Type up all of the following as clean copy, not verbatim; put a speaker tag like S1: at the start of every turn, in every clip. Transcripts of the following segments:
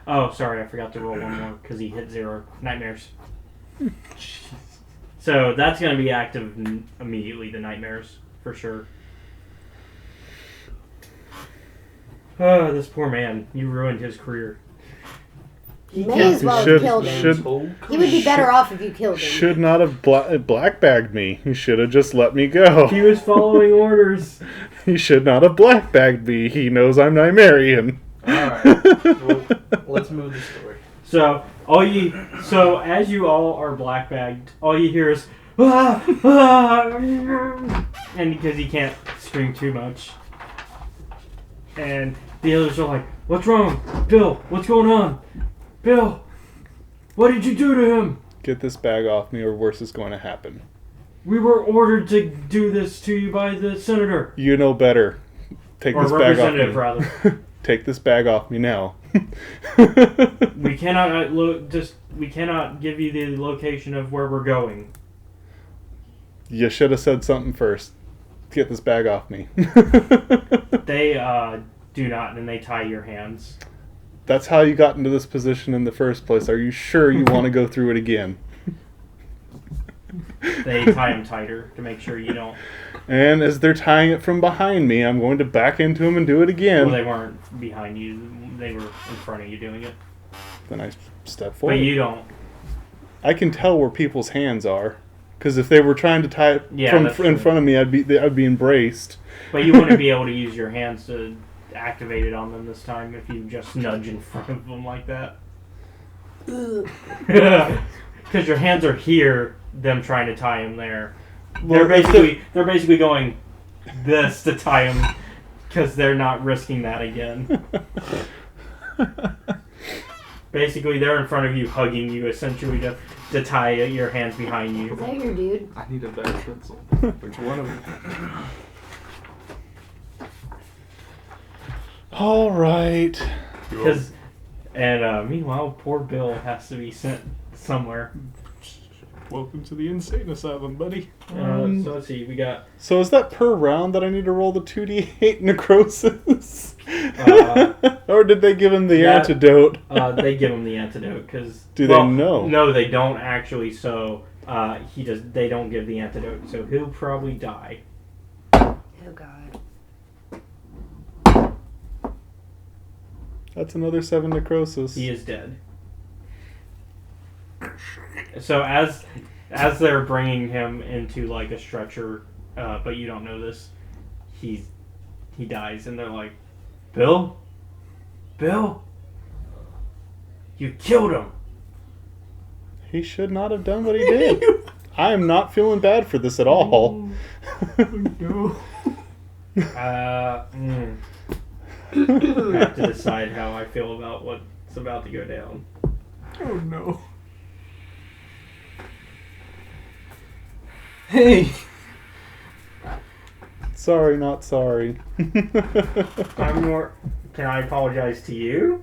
S1: Oh, sorry, I forgot to roll one more because he hit 0. Nightmares. So that's going to be active immediately, the nightmares, for sure. Oh, this poor man. You ruined his career.
S2: You may as well have killed him. He would be better off if you killed him.
S3: Should not have black-bagged me. He should have just let me go.
S1: He was following orders.
S3: He should not have black-bagged me. He knows I'm Nymerian.
S4: Alright. Well, let's move the story.
S1: So as you all are black-bagged, all you hear is ah, ah, and because he can't scream too much. And the others are like, "What's wrong? Bill, what's going on? Bill, what did you do to him?"
S3: Get this bag off me or worse is going to happen.
S1: "We were ordered to do this to you by the senator."
S3: You know better. Take
S1: or
S3: this bag off me.
S1: Representative, rather.
S3: Take this bag off me now.
S1: We cannot we cannot give you the location of where we're going.
S3: You should have said something first. Get this bag off me.
S1: They do not, and they tie your hands.
S3: That's how you got into this position in the first place. Are you sure you want to go through it again?
S1: They tie him tighter to make sure you don't.
S3: And as they're tying it from behind me, I'm going to back into him and do it again.
S1: Well, they weren't behind you. They were in front of you doing it.
S3: Then I step forward.
S1: But you don't.
S3: I can tell where people's hands are. Because if they were trying to tie it from in front of me, I'd be embraced.
S1: But you wouldn't be able to use your hands to activate it on them this time if you just nudge in front of them like that. Because your hands are here, them trying to tie him there.
S3: Well,
S1: they're basically going this to tie him because they're not risking that again. Basically, they're in front of you, hugging you, essentially to tie your hands behind you.
S2: Is that your dude?
S4: I need a better pencil. Which one of them?
S3: All right.
S1: Meanwhile, poor Bill has to be sent somewhere.
S4: Welcome to the insane asylum, buddy.
S1: So let's see, we got...
S3: So is that per round that I need to roll the 2d8 necrosis? Or did they give him the antidote?
S1: They give him the antidote, because...
S3: Do they know?
S1: No, they don't actually, so they don't give the antidote, so he'll probably die.
S2: Oh, God.
S3: That's another 7 necrosis.
S1: He is dead. So as they're bringing him into like a stretcher, but you don't know this, he dies, and they're like, Bill, you killed him.
S3: He should not have done what he did. I am not feeling bad for this at all.
S4: No.
S1: I have to decide how I feel about what's about to go down.
S4: Oh no. Hey.
S3: Sorry, not sorry.
S1: Can I apologize to you?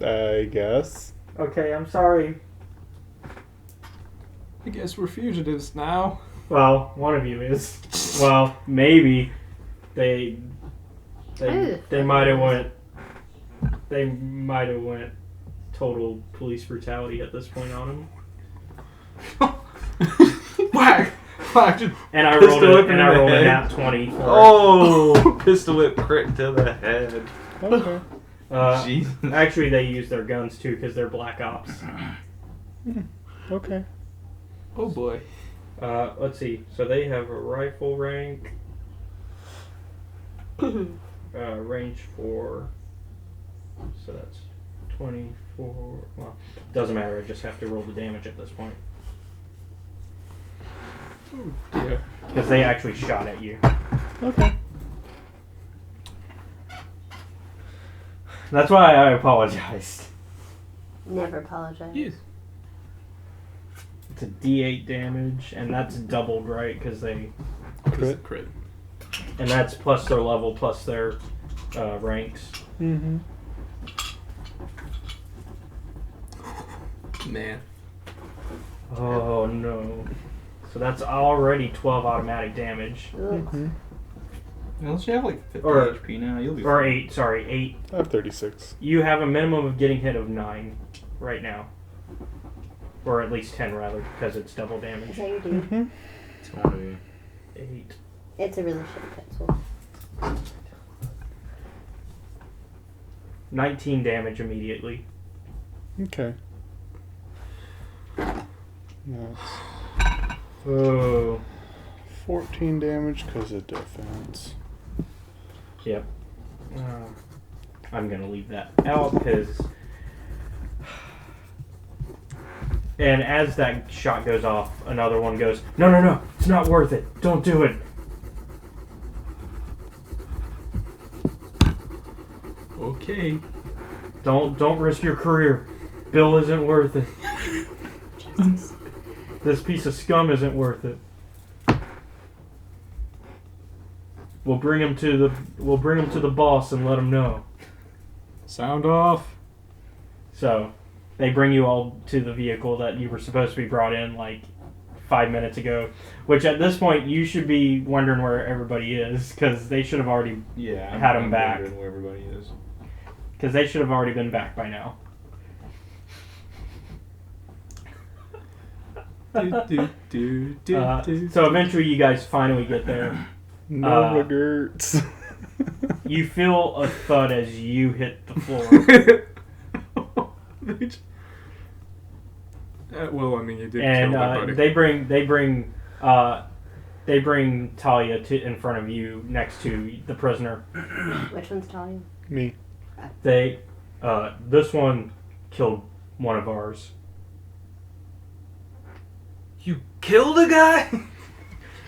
S3: I guess.
S1: Okay, I'm sorry.
S4: I guess we're fugitives now.
S1: Well, one of you is. Well, maybe they might have went. They might have went total police brutality at this point on him.
S4: Whack! Whack!
S1: And I rolled a nat 20 for
S4: Oh! Pistol whip crit to the head.
S3: Okay.
S1: Jeez. Actually, they use their guns too because they're black ops.
S3: Okay.
S4: Oh boy.
S1: Let's see. So they have a rifle rank. Range 4. So that's 24. Well, doesn't matter. I just have to roll the damage at this point.
S4: Oh dear.
S1: Because they actually shot at you.
S3: Okay.
S1: That's why I apologized.
S2: Never apologize.
S4: Yes.
S1: It's a D8 damage, and that's doubled, right? Because they...
S4: Crit.
S1: And that's plus their level, plus their ranks.
S3: Mm-hmm.
S4: Man.
S1: Oh, no. So that's already 12 automatic damage.
S2: Ugh.
S3: Mm-hmm.
S4: Unless you have like 50 HP now, you'll be
S1: or
S4: fine.
S1: 8. Sorry, 8.
S3: I have 36.
S1: You have a minimum of getting hit of 9 right now, or at least 10 rather, because it's double damage.
S2: Is that your dude?
S3: Mm-hmm.
S4: It's going to be
S1: 8.
S2: It's a really shitty pencil.
S1: 19 damage immediately.
S3: Okay. That's
S1: Oh.
S3: 14 damage because of defense.
S1: Yep. I'm gonna leave that out because. And as that shot goes off, another one goes, No, it's not worth it. Don't do it.
S4: okay.
S1: Don't risk your career. Bill isn't worth it.
S2: Jesus.
S1: This piece of scum isn't worth it. We'll bring him to the boss and let him know.
S4: Sound off.
S1: So, they bring you all to the vehicle that you were supposed to be brought in like 5 minutes ago. Which at this point you should be wondering where everybody is because they should have already had him back.
S4: Where everybody is.
S1: Because they should have already been back by now. So eventually you guys finally get there.
S3: No regrets.
S1: You feel a thud as you hit the floor.
S4: Well, I mean, you did
S1: And
S4: kill everybody.
S1: they bring Talia in front of you next to the prisoner.
S2: Which one's Talia?
S3: Me.
S1: This one killed one of ours.
S4: You killed a guy?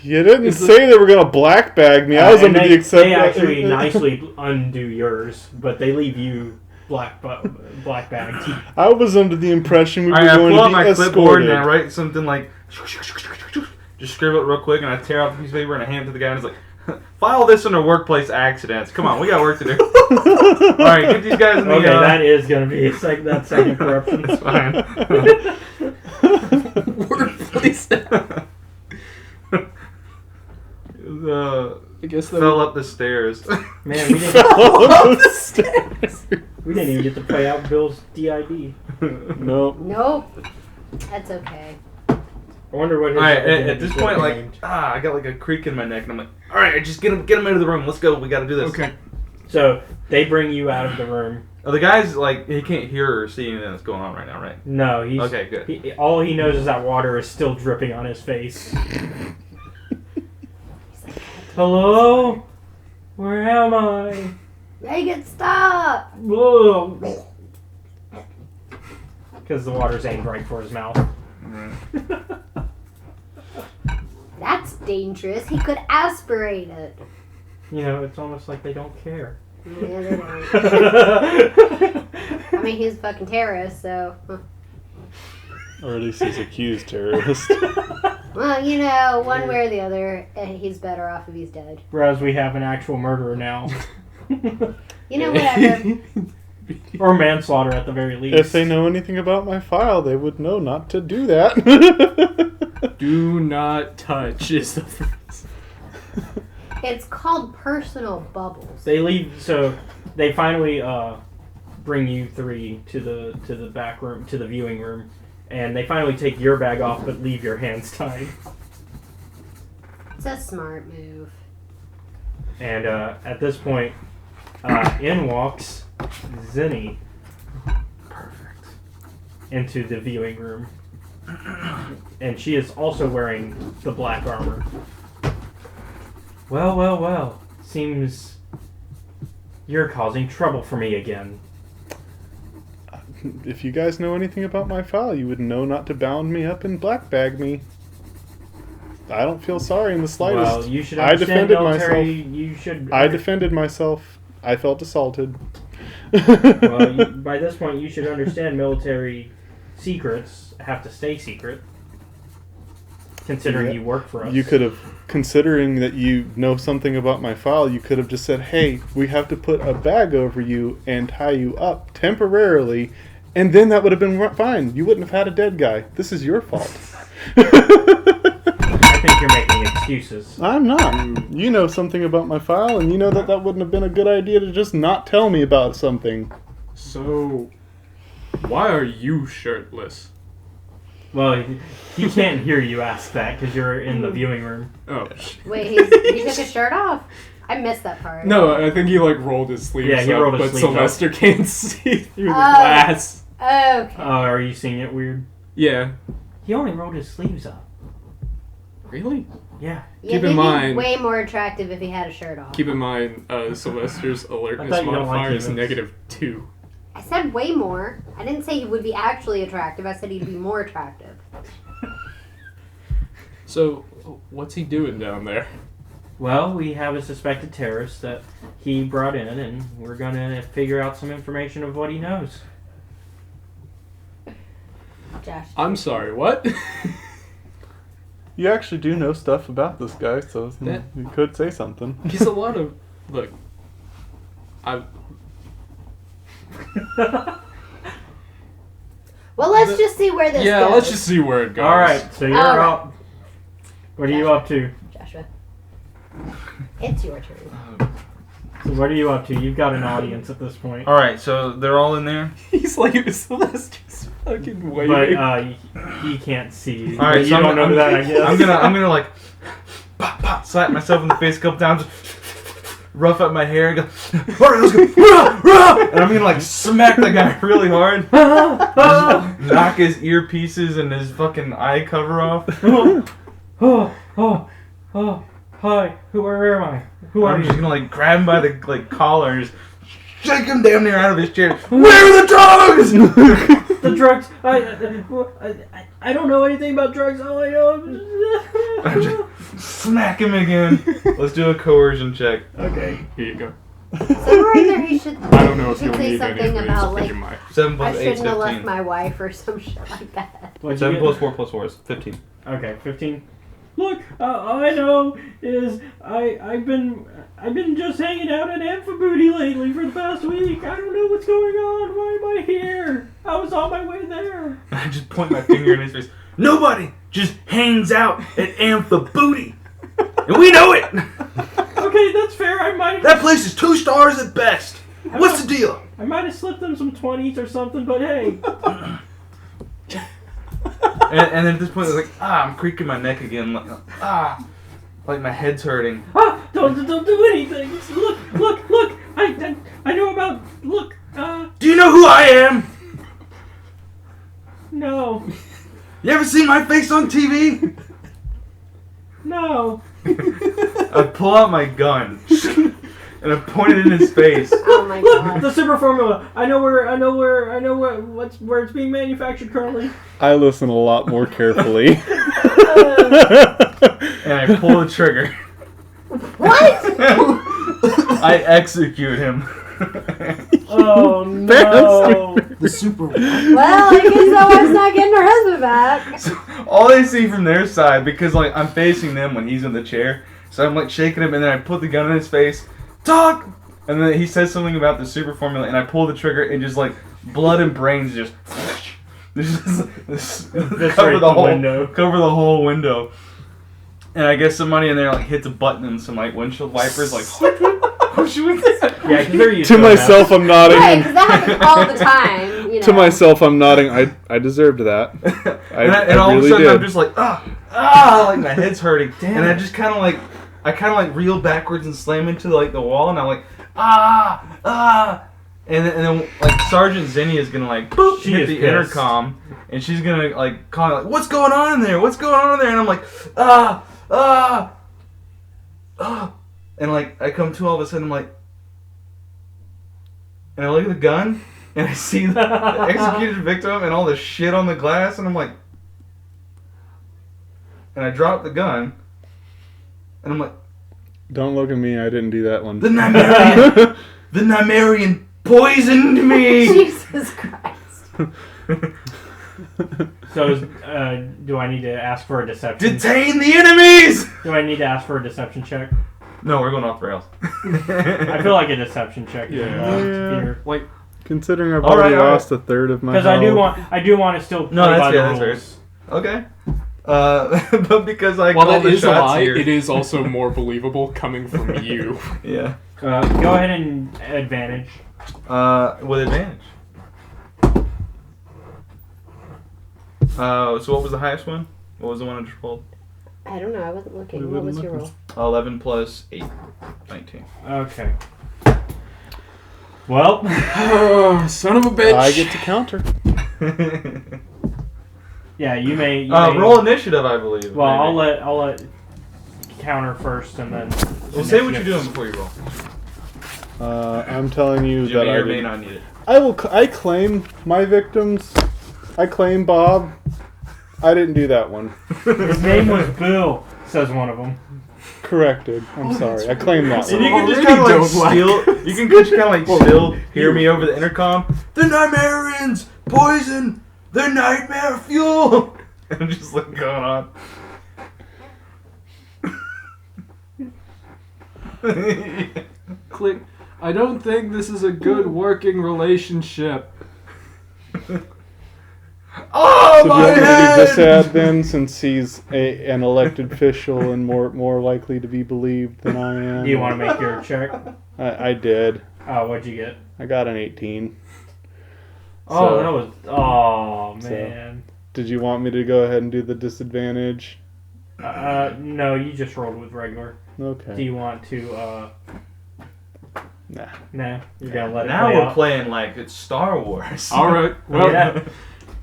S3: You didn't say they were going to black bag me. I was under the exception.
S1: They actually nicely undo yours, but they leave you black bagged.
S3: I was under the impression we were
S4: I
S3: going
S4: pull
S3: to
S4: out
S3: be
S4: my
S3: escorted.
S4: clipboard and I write something like, just scribble it real quick, and I tear off a piece of paper and I hand it to the guy, and it's like, file this under workplace accidents. Come on, we got work to do. Alright, get these guys in the...
S1: Okay, that is going to be that second corruption.
S4: It's fine. Workplace.
S5: I guess that
S4: fell up the stairs.
S1: Man, we didn't even get to play out Bill's DID.
S3: Nope.
S2: That's okay.
S1: I wonder what his...
S4: Alright, at this point, like, I got like a creak in my neck, and I'm like, alright, just get him into the room. Let's go. We got to do this.
S5: Okay.
S1: So, they bring you out of the room.
S4: Oh, the guy's like, he can't hear or see anything that's going on right now, right?
S1: No, he's...
S4: Okay, good.
S1: All he knows is that water is still dripping on his face. Hello? Where am I?
S2: Megan, stop!
S1: Whoa! Because the water's aimed right for his mouth.
S2: That's dangerous. He could aspirate it.
S1: You know, it's almost like they don't care.
S2: Yeah, they don't. I mean, he's a fucking terrorist, so...
S3: Or at least he's accused terrorist.
S2: Well, you know, one way or the other, he's better off if he's dead.
S1: Whereas we have an actual murderer now.
S2: You know, whatever.
S1: Or manslaughter at the very least.
S3: If they know anything about my file, they would know not to do that.
S5: Do not touch is the phrase.
S2: It's called personal bubbles.
S1: They leave, so they finally bring you three to the back room, to the viewing room, and they finally take your bag off but leave your hands tied.
S2: It's a smart move.
S1: And at this point, in walks Zinni.
S4: Perfect.
S1: Into the viewing room. And she is also wearing the black armor. Well. Seems you're causing trouble for me again.
S3: If you guys know anything about my file, you would know not to bound me up and black bag me. I don't feel sorry in the slightest.
S1: Well, you should understand military. You should.
S3: I defended myself. I felt assaulted.
S1: Well, by this point, you should understand military secrets have to stay secret. Considering you work for us.
S3: You could have, considering that you know something about my file, you could have just said, hey, we have to put a bag over you and tie you up temporarily, and then that would have been fine. You wouldn't have had a dead guy. This is your fault.
S1: I think you're making excuses.
S3: I'm not. You know something about my file, and you know that wouldn't have been a good idea to just not tell me about something.
S5: So, why are you shirtless?
S1: Well, he can't hear you ask that because you're in the viewing room.
S5: Oh.
S2: Wait, he took his shirt off? I missed that part.
S5: No, I think he rolled his sleeves
S1: Yeah, he rolled
S5: up,
S1: his
S5: but
S1: sleeves
S5: Sylvester can't see through the glass.
S2: Okay.
S1: Are you seeing it weird?
S5: Yeah.
S1: He only rolled his sleeves up.
S5: Really?
S1: Yeah.
S5: Keep in mind.
S2: Way more attractive if he had a shirt off.
S5: Keep in mind, Sylvester's alertness modifier is -2.
S2: I said way more. I didn't say he would be actually attractive. I said he'd be more attractive.
S5: So, what's he doing down there?
S1: Well, we have a suspected terrorist that he brought in, and we're going to figure out some information of what he knows.
S2: Josh.
S5: I'm sorry, what?
S3: You actually do know stuff about this guy, so you could say something.
S5: He's a lot of... Look.
S2: Well, let's just see where this goes.
S5: Yeah, let's just see where it goes.
S1: Alright, so you're out. What are you up to?
S2: Joshua. It's your turn.
S1: So what are you up to? You've got an audience at this point.
S4: Alright, so they're all in there.
S5: He's like Sylvester's fucking waving.
S1: But he can't see you.
S4: Alright,
S1: You don't know that, I guess.
S4: I'm gonna like pop, pop, slap myself in the face a couple times, rough up my hair, and go, alright, let's go, rah, rah! And I'm gonna like smack the guy really hard, just knock his earpieces and his fucking eye cover off.
S1: Hi, where am I? Who are
S4: I'm
S1: you?
S4: just gonna like grab him by the like collar and just shake him damn near out of his chair. Where are the drugs?
S1: The drugs. I don't know anything about drugs. All I know.
S4: Smack him again. Let's do a coercion check.
S1: Okay.
S5: Here you go.
S2: Somewhere in there he should.
S5: I don't know if
S2: should
S5: you'll
S2: say
S5: need
S2: something
S5: any of these.
S2: about
S5: I think
S2: like
S5: you might.
S4: 7
S2: I
S4: plus 8 is
S2: shouldn't have left
S4: 15.
S2: my wife or some shit like that.
S4: 7 plus 4 plus 4 is 15.
S1: Okay, 15. Look, all I know is I've been just hanging out at Amphibooian lately for the past week. I don't know what's going on. Why am I here? I was on my way there.
S4: I just point my finger in his face. Nobody just hangs out at Amphibooian, and we know it.
S1: Okay, that's fair. I might.
S4: That place is 2 stars at best. What's the deal?
S1: I might have slipped them some 20s or something, but hey.
S4: And then at this point, it's like, I'm creaking my neck again. Like my head's hurting.
S1: Don't do anything. Look. I know about. Look.
S4: Do you know who I am?
S1: No.
S4: You ever seen my face on TV?
S1: No.
S4: I pull out my gun and I point it in his face.
S2: Oh my
S1: Look,
S2: god.
S1: the super formula. I know where it's being manufactured currently.
S3: I listen a lot more carefully.
S4: And I pull the trigger.
S2: What?
S4: I execute him.
S1: Oh no.
S4: The super.
S2: Well, I guess that wife's not getting her husband back.
S4: So, all they see from their side, because like I'm facing them when he's in the chair, so I'm like shaking him, and then I put the gun in his face. Talk. And then he says something about the super formula, and I pull the trigger, and just like blood and brains just cover the whole window. And I guess somebody in there like hits a button, and some like windshield wipers like.
S1: Yeah, because they're used
S3: To myself, I'm nodding.
S2: Right, because that happens all the time. You know.
S3: To myself, I'm nodding. I deserved that.
S4: And all of a sudden, I'm just like, like my head's hurting. Damn. And I just kind of like reel backwards and slam into like the wall, and I'm like, and then like Sergeant Zinni is gonna like boop, hit the intercom, and she's gonna like call like, what's going on in there? What's going on in there? And I'm like, and like I come to all of a sudden, I'm like, and I look at the gun, and I see the executed victim and all the shit on the glass, and I'm like, and I drop the gun, and I'm like,
S3: Don't look at me. I didn't do that one.
S4: the Nymerian poisoned me.
S2: Jesus Christ.
S1: So, do I need to ask for a deception?
S4: Detain the enemies.
S1: Do I need to ask for a deception check?
S4: No, we're going off the rails.
S1: I feel like a deception check is involved here.
S5: Like,
S3: Considering I've already lost a third of my
S1: because
S3: health.
S1: I do want to still play by the rules.
S4: Okay. But because I
S5: While
S4: called
S5: that
S4: the
S5: is a
S4: shots
S5: lie,
S4: here.
S5: it is also more believable coming from you.
S4: Yeah.
S1: Go ahead and advantage.
S4: With advantage. So what was the highest one? What was the one I just rolled?
S2: I don't know. I wasn't looking. What was your roll?
S4: 11 plus 8. 19.
S1: Okay. Well,
S5: Oh, son of a bitch.
S3: I get to counter.
S1: yeah, you may.
S4: Roll initiative, I believe.
S1: Well,
S4: maybe.
S1: I'll let counter first, and then.
S4: Well, say what you're doing before you roll.
S3: I'm telling you
S4: You
S3: that
S4: may
S3: I
S4: or may
S3: did.
S4: not need it.
S3: I claim my victims. I claim Bob. I didn't do that one.
S1: His name was Bill, says one of them.
S3: Corrected. I'm sorry. I claim that
S4: And
S3: one.
S4: you can just
S5: Already
S4: kind of like
S5: don't like-
S4: still, you can just kind of like still hear me over the intercom. The Nightmarians, poison, the nightmare fuel, and just like going on.
S5: Click. I don't think this is a good working relationship.
S4: Oh
S3: So do you
S4: my
S3: want me to
S4: head!
S3: just add then, since he's an elected official and more likely to be believed than I am?
S1: Do you want to make your check?
S3: I did.
S1: What'd you get?
S3: I got an 18.
S1: Oh,
S3: So-
S1: that was. Oh,
S3: So-
S1: man.
S3: Did you want me to go ahead and do the disadvantage?
S1: No, you just rolled with regular. Do
S3: Okay.
S1: you want to,
S3: Nah.
S1: Nah, you're gonna let it
S4: Now
S1: play
S4: we're
S1: out?
S4: playing like it's Star Wars.
S5: Alright, well,
S1: Yeah.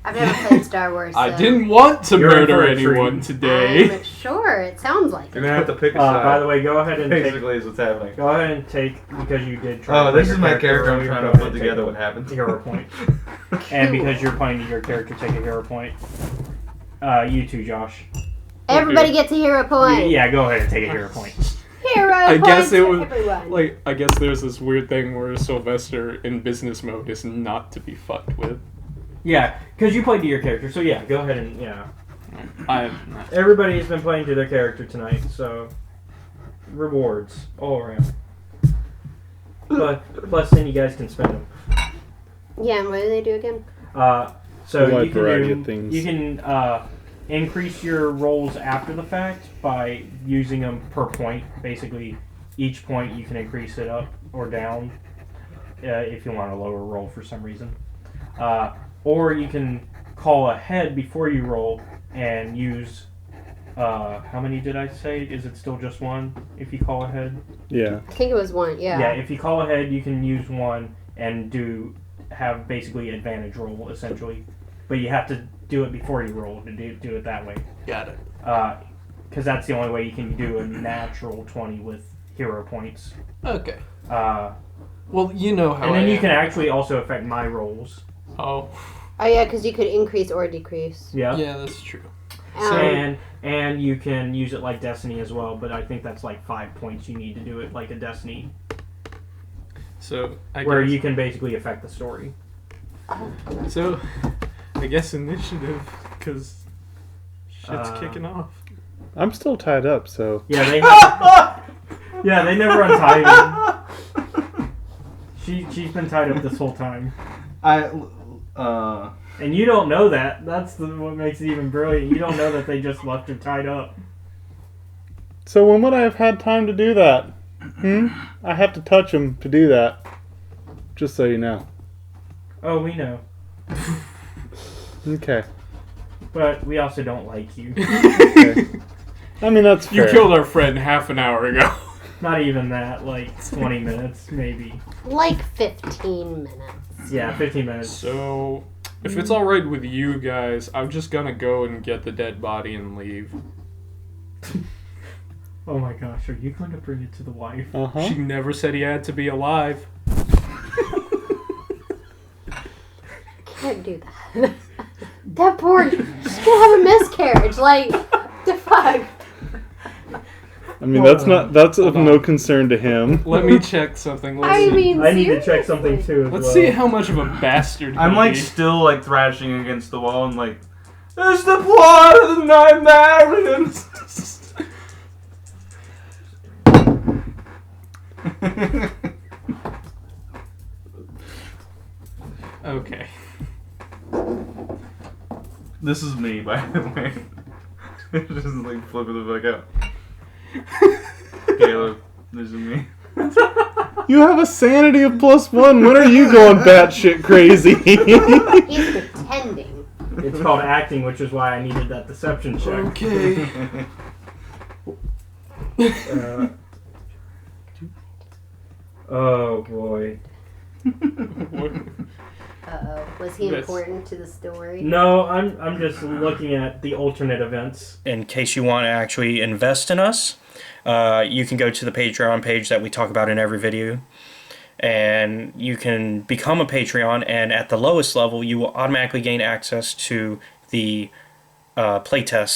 S2: I've never played Star Wars. So
S5: I didn't want to
S1: You're in
S5: murder
S1: for a
S5: anyone
S1: treat.
S5: today.
S2: I'm sure. It sounds like
S4: You're
S2: it.
S4: gonna have to pick a side.
S1: By the way, go ahead and take.
S4: Basically, is what's happening.
S1: Go ahead and take, because you did try.
S4: Oh,
S1: to play
S4: this
S1: your
S4: is my character. I'm
S1: earlier,
S4: trying
S1: go
S4: to
S1: ahead
S4: put
S1: and take
S4: together
S1: a
S4: what happened.
S1: Hero point. And because you're playing your character, take a hero point. You too, Josh.
S2: Everybody gets a hero point.
S1: Yeah, go ahead and take a hero point.
S2: Hero
S5: I
S2: points
S5: guess it
S2: for
S5: was
S2: everyone.
S5: like I guess there's this weird thing where Sylvester in business mode is not to be fucked with.
S1: Yeah, because you played to your character, so yeah, go ahead and
S5: I
S1: Everybody has been playing to their character tonight, so rewards all around. But plus, then you guys can spend them.
S2: Yeah, and what do they do again?
S1: So
S3: A wide
S1: you can
S3: variety
S1: do,
S3: of things.
S1: you can increase your rolls after the fact by using them per point. Basically, each point you can increase it up or down if you want a lower roll for some reason. Or you can call ahead before you roll and use. How many did I say? Is it still just one if you call ahead?
S3: Yeah.
S2: I think it was one. Yeah.
S1: Yeah, if you call ahead, you can use one and have basically advantage roll essentially, but you have to do it before you roll to do it that way.
S5: got it.
S1: Because that's the only way you can do a natural 20 with hero points.
S5: Okay.
S1: Well,
S5: you know how.
S1: and then
S5: I
S1: you
S5: am.
S1: can actually also affect my rolls.
S5: Oh.
S2: Oh yeah, because you could increase or decrease.
S1: Yeah.
S5: Yeah, that's true.
S1: And you can use it like Destiny as well, but I think that's like 5 points you need to do it like a Destiny,
S5: So I
S1: where
S5: guess,
S1: you can basically affect the story.
S5: So I guess initiative because shit's kicking off.
S3: I'm still tied up, so.
S1: Yeah, yeah, they never untie me. She's been tied up this whole time. And you don't know that. That's what makes it even brilliant. You don't know that they just left her tied up.
S3: So when would I have had time to do that? I have to touch him to do that. Just so you know.
S1: Oh, we know.
S3: Okay.
S1: But we also don't like you.
S3: Okay. I mean, that's
S5: You
S3: fair.
S5: killed our friend half an hour ago.
S1: Not even that. Like 20 minutes, maybe.
S2: Like 15 minutes.
S1: Yeah, 15 minutes.
S5: So if it's all right with you guys, I'm just gonna go and get the dead body and leave.
S1: Oh my gosh, are you going to bring it to the wife?
S3: Uh-huh.
S5: She never said he had to be alive.
S2: Can't do that. That poor. She's gonna have a miscarriage. Like, the fuck.
S3: I mean, that's of no concern to him.
S5: Let me check something. Let's
S2: I
S5: see.
S2: mean,
S1: I need to check
S2: seriously.
S1: something too as
S5: Let's
S1: well.
S5: see how much of a bastard
S4: I'm
S5: he'll
S4: like
S5: be.
S4: still like thrashing against the wall and like, it's the plot of the Nightmarians.
S5: Okay.
S4: This is me, by the way. Just like flip it the fuck out. Caleb, this is me.
S3: You have a sanity of +1. When are you going batshit crazy?
S2: He's pretending.
S1: It's called acting, which is why I needed that deception check.
S5: Okay.
S1: Oh boy.
S2: Uh-oh. Was he important to the story?
S1: No, I'm just looking at the alternate events.
S6: In case you want to actually invest in us, you can go to the Patreon page that we talk about in every video. And you can become a Patreon, and at the lowest level, you will automatically gain access to the playtests